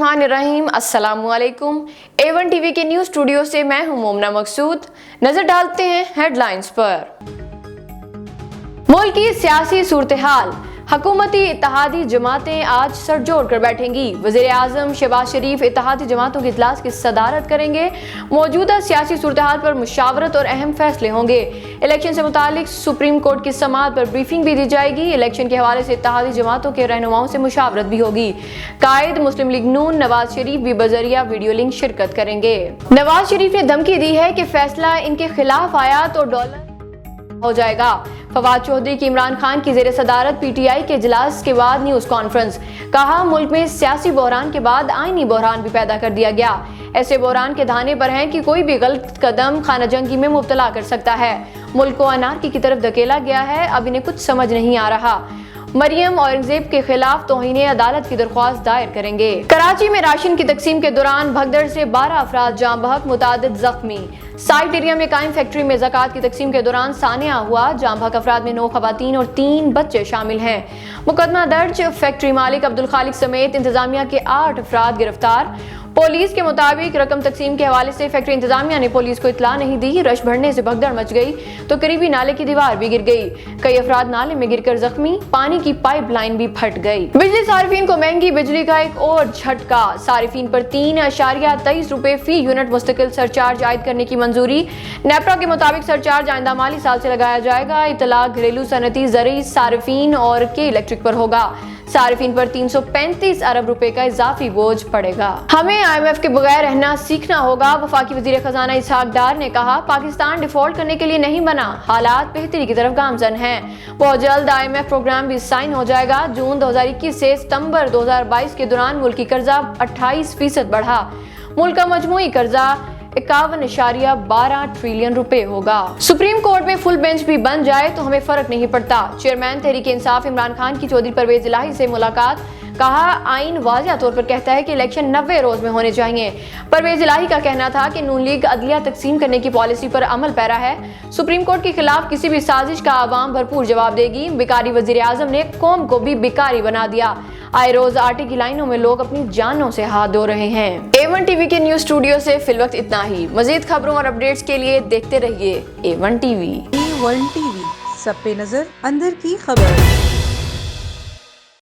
बिस्मिल्लाहिर्रहमानिर्रहीम। अस्सलाम वालेकुम। A1 टीवी के न्यूज़ स्टूडियो से मैं हूं मोमना मकसूद। नजर डालते हैं हेडलाइंस पर। मुल्क की सियासी सूरत हाल। हुकूमती इत्तेहादी जमातें आज सर जोड़ कर बैठेंगी। वज़ीर आज़म शहबाज शरीफ इत्तेहादी जमातों के इजलास की सदारत करेंगे। मौजूदा सियासी सूरत हाल पर मुशावरत और अहम फैसले होंगे। इलेक्शन से मुतालिक सुप्रीम कोर्ट की समाअत पर ब्रीफिंग भी दी जाएगी। इलेक्शन के हवाले से इत्तेहादी जमातों के रहनुमाओं से मुशावरत भी होगी। कायद मुस्लिम लीग नून नवाज शरीफ भी बजरिया वीडियो लिंक शिरकत करेंगे। नवाज शरीफ ने धमकी दी है कि फैसला इनके खिलाफ आया तो डॉलर हो जाएगा। फवाद चौधरी की इमरान खान की जेर सदारत पीटीआई के इजलास के बाद न्यूज कॉन्फ्रेंस। कहा, मुल्क में सियासी बहरान के बाद आईनी बहरान भी पैदा कर दिया गया। ऐसे बहरान के धाने पर हैं कि कोई भी गलत कदम खाना जंगी में मुब्तला कर सकता है। मुल्क को अनारकी की तरफ धकेला गया है, अब इन्हें कुछ समझ नहीं आ रहा। मरियम औरंगजेब के खिलाफ तौहीन अदालत की दरख्वास्त दायर करेंगे। कराची में राशन की तकसीम के दौरान भगदड़ से 12 अफराद जाम बहक, मुतादिद जख्मी। साइट एरिया में कायम फैक्ट्री में ज़कात की तकसीम के दौरान सानिया हुआ। जाम बहक अफराद में 9 खवातीन और 3 बच्चे शामिल हैं। मुकदमा दर्ज। फैक्ट्री मालिक अब्दुल खालिक समेत इंतजामिया के 8 अफराद गिरफ्तार। पुलिस के मुताबिक रकम तकसीम के हवाले से फैक्ट्री इंतजामिया ने पुलिस को इत्तला नहीं दी। रश बढ़ने से भगदड़ मच गई तो करीबी नाले की दीवार भी गिर गई। कई अफराद नाले में गिरकर जख्मी। पानी की पाइपलाइन भी फट गई। बिजली सार्फिन को महंगी बिजली का एक और झटका। सार्फिन पर 3.23 रुपए फी यूनिट मुस्तकिल सरचार्ज आयद करने की मंजूरी। नेपरा के मुताबिक सरचार्ज आइंदा माली साल से लगाया जाएगा। इतला घरेलू सनती ज़रूरी सार्फिन और के इलेक्ट्रिक पर होगा। सार्फिन पर 335 अरब रुपए का इजाफी बोझ पड़ेगा। हमें IMF के बगैर रहना सीखना होगा। वफाकी वजीर खजाना इसहाक डार ने कहा, पाकिस्तान डिफॉल्ट करने के लिए नहीं बना, हालात बेहतरी की तरफ गामजन हैं। बहुत जल्द IMF प्रोग्राम भी साइन हो जाएगा। जून 2021 से सितंबर 2022 के दौरान मुल्की कर्जा 28% बढ़ा। मुल्क का मजमूई कर्जा 51.12 ट्रिलियन रुपए होगा। सुप्रीम कोर्ट में फुल बेंच भी बन जाए तो हमें फर्क नहीं पड़ता। चेयरमैन तहरीक इंसाफ इमरान खान की चौधरी परवेज इलाही से मुलाकात। कहा, आइन वाज़िह तौर पर कहता है कि इलेक्शन 90 रोज में होने चाहिए। परवेज इलाही का कहना था कि नून लीग अदलिया तकसीम करने की पॉलिसी पर अमल पैरा है। सुप्रीम कोर्ट के खिलाफ किसी भी साजिश का आवाम भरपूर जवाब देगी। बिकारी वजीर आजम ने कौम को भी बिकारी बना दिया। आए रोज आटे की लाइनों में लोग अपनी जानों से हाथ धो रहे हैं। A1 टीवी के न्यूज स्टूडियो से फिलवक्त इतना ही। मजीद खबरों और अपडेट्स के लिए देखते रहिए A1 टीवी। A1 टीवी, सब पे नजर, अंदर की खबर।